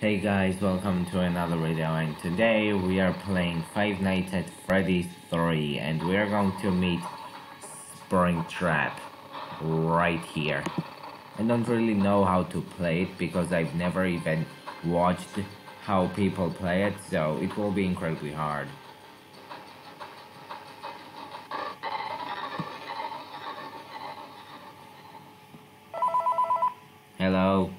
Hey guys, welcome to another video, and today we are playing Five Nights at Freddy's 3 and we are going to meet Springtrap right here. I don't really know how to play it because I've never even watched how people play it, so it will be incredibly hard. Hello?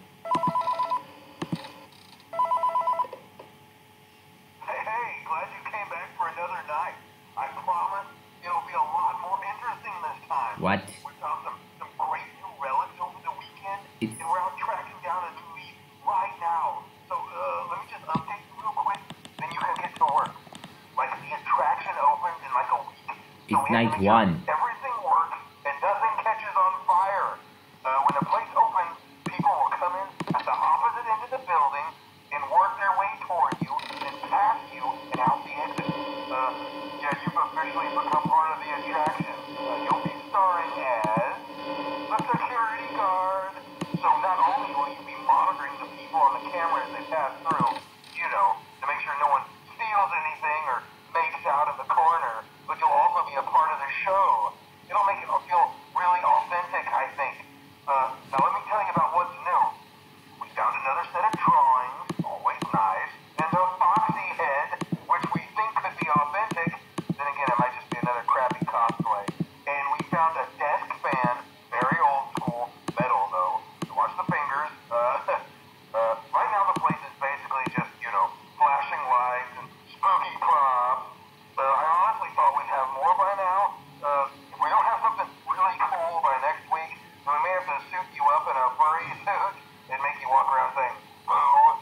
What? We found some great new relics over the weekend, and we're out tracking down a new lead right now. So, let me just update you real quick, then you can get to work. Like, the attraction opens in like a week. It's night one. Everything works, and nothing catches on fire. When the place opens, people will come in at the opposite end of the building and work their way toward you, and past you, and out the exit. Yeah, you've officially become part of the attraction. You'll be starring as the security guard. So not only will you be monitoring the people on the camera as they pass through, to make sure no one steals anything or makes out in the corner, but you'll also be a part of the show. It'll make it feel really authentic, I think. Now let me tell you about what's new. We found another set of drawings, always nice, and a foxy head, which we think could be authentic. Then again, it might just be another crappy cosplay. And we found a desk fan, very old school, metal though. So watch the fingers. Right now the place is basically just, flashing lights and spooky props. I honestly thought we'd have more by now. If we don't have something really cool by next week, we may have to suit you up in a furry suit and make you walk around saying, boo.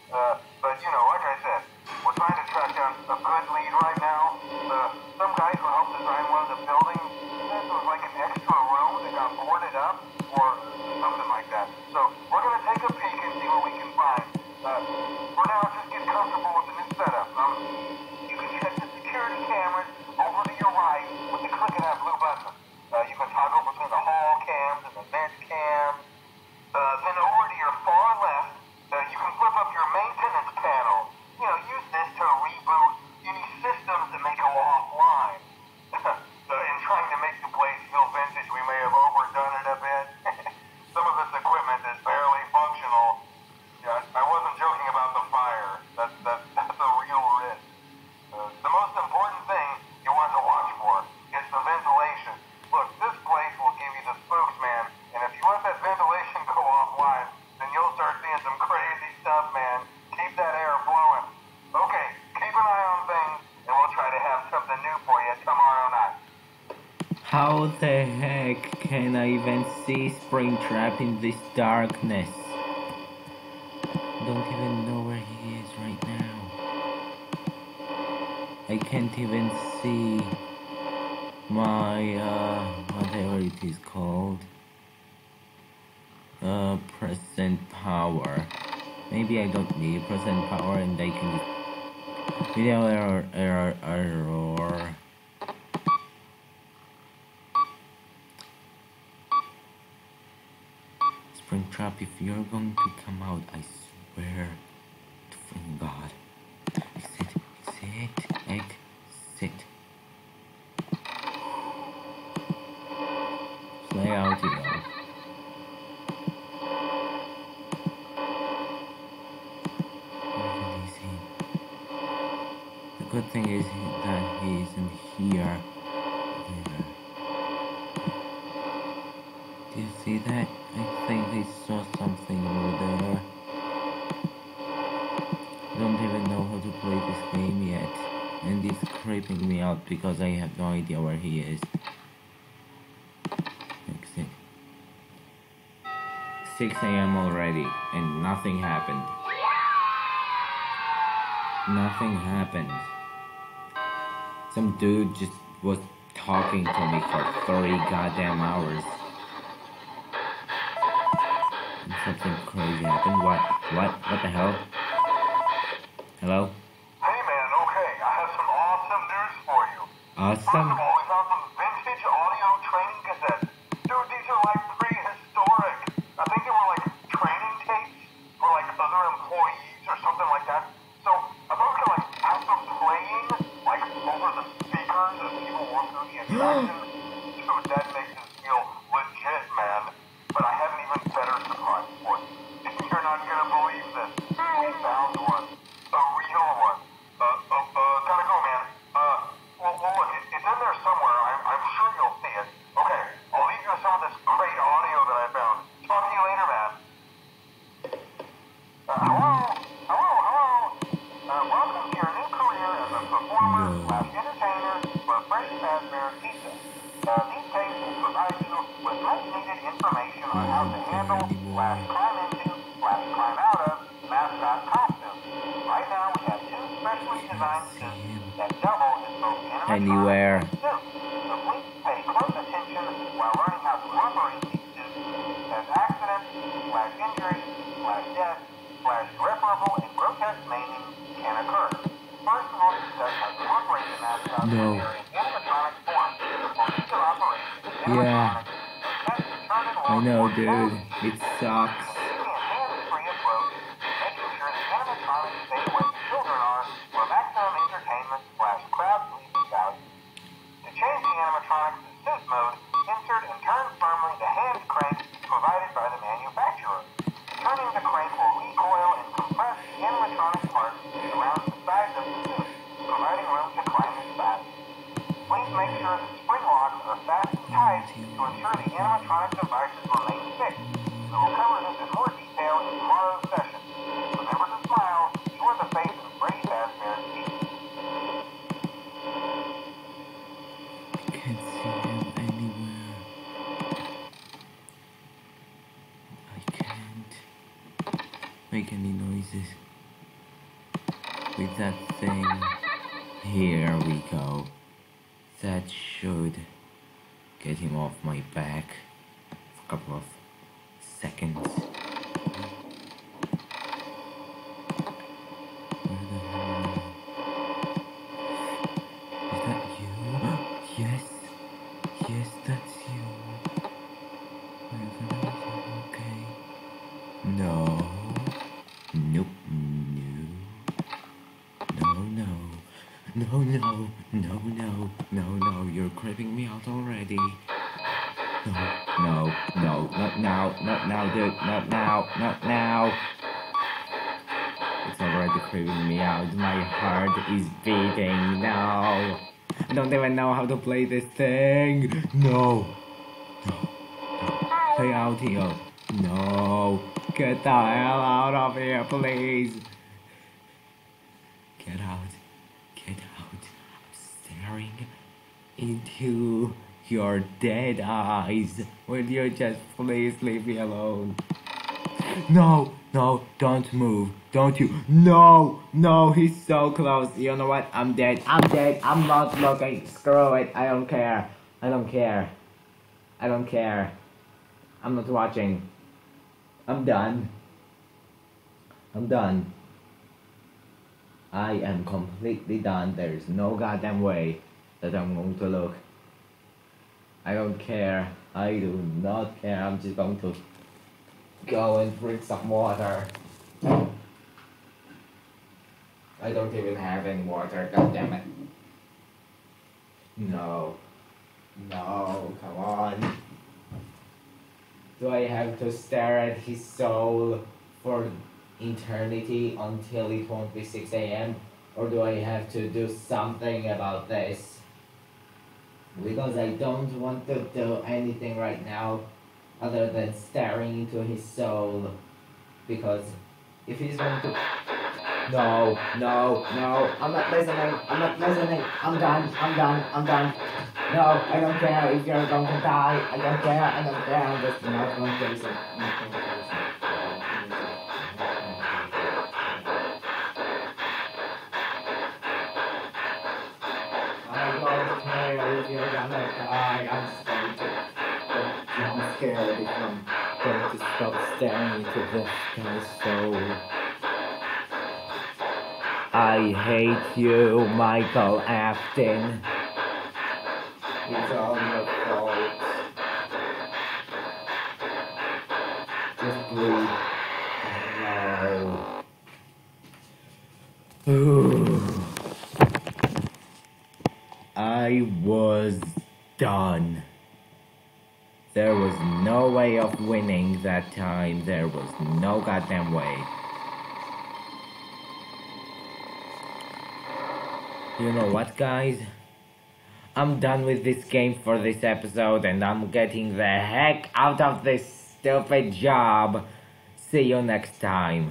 But, like I said, we're trying to track down a good lead right now. Some guy who helped design one of the buildings said there was like an extra room that got boarded up or something like that. So we're going to take a peek and see what we can find. For now, just get comfortable with the new setup. You can check the security cameras over to your right with the click of that blue button. You can toggle between the hall cams and the vent cams. Then over to your far left, you can flip up your maintenance panel. Use this to reboot any systems that may go offline. In trying to make the place feel vintage, we may have overdone it a bit. Some of this equipment is barely functional. Yeah, I wasn't joking about the fire. That's a real risk. The most important thing you want to watch for is the ventilation. Look, this place will give you the spooks, man. And if you let that ventilation go offline, then you'll start seeing some crazy stuff, man. Keep that air flowing. Okay, keep an eye on things, and we'll try to have something new for you tomorrow night. How the heck can I even see Springtrap in this darkness? Don't even know where he is right now. I can't even see my whatever it is called, present power. Maybe I don't need present power and I can just video error. Springtrap, if you're going to come out, I swear to freaking God. Exit. Play out, Where is he? The good thing is that he isn't here. Do you see that? I think I saw something over there. I don't even know how to play this game yet, and it's creeping me out because I have no idea where he is. Exit. 6 AM already, and nothing happened. Some dude just was talking to me for 30 goddamn hours. And something crazy happened. What the hell? Hello? Hey man, okay, I have some awesome news for you. Awesome? First of all, we found some vintage audio training cassettes. Dude, these are like prehistoric. I think they were like training tapes for like other employees or something like that. So if I was gonna like have them playing like over the speakers as people walk through the attraction, dude, that makes it feel legit, man. But I have an even better surprise for you. You're not gonna believe this. We found one. A real one. Gotta go, man. Well, look, it's in there somewhere. I'm sure you'll see it. Okay, I'll leave you with some of this great audio that I found. Talk to you later, man. Hello. Welcome to your new career as a performer slash entertainer for Freddy Fazbear's Pizza. These tapes will provide you with much needed information on how to handle slash climb into slash climb out of mascot costumes. Right now we have two specially designed suits that double as both Anywhere. animatronic suits. So please pay close attention while learning how to operate these suits, as accidents slash injuries slash death slash irreparable and grotesque maiming can occur. First, we'll discuss how to operate the mascot in animatronic form. We'll keep your operation Yeah. animatronic. Set, turn, and I walk know, forward dude. slowly. It sucks. Using a hands-free approach, making sure the animatronics stay where the children are for maximum entertainment slash crowd pleasing value. To change the animatronics to suit mode, insert and turn firmly the hand crank provided by the manufacturer. Turning the crank will recoil and compress the animatronic parts around the sides of the suit, providing room to climb as fast. Please make sure the spring locks are fast and tight to ensure the animatronic devices remain fixed. We will cover this in more detail in tomorrow's session. Remember to smile. You are the face of Freddy Fazbear's Pizza. Can't see him anywhere. I can't make any noises with that thing. Here we go. That should get him off my back for a couple of seconds. Where the hell are you? Is that you? Yes. Yes, that's you. Wherever are you? Okay. No. Nope. No. You're creeping me out already. No. Not now, dude. Not now. It's already creeping me out. My heart is beating. No. I don't even know how to play this thing. No. Stay out here. No. Get the hell out of here, please. Get out. I'm staring into your dead eyes. Will you just please leave me alone? No, don't move. Don't you? No, he's so close. You know what? I'm dead. I'm not looking. Screw it. I don't care. I'm not watching. I'm done. I am completely done. There is no goddamn way that I'm going to look. I don't care. I do not care. I'm just going to go and drink some water. I don't even have any water. God damn it. No, come on. Do I have to stare at his soul for eternity until it won't be 6 a.m.? Or do I have to do something about this? Because I don't want to do anything right now other than staring into his soul. Because if he's going to... No, I'm not listening. I'm done. No, I don't care if you're going to die. I don't care. I'm just not going to listen. I don't care if you're gonna die. I'm scared if I'm going to stop staring into this guy's soul. I hate you, Michael Afton. It's all your fault. Just breathe. No. I was done. There was no way of winning that time. There was no goddamn way. You know what, guys? I'm done with this game for this episode and I'm getting the heck out of this stupid job. See you next time.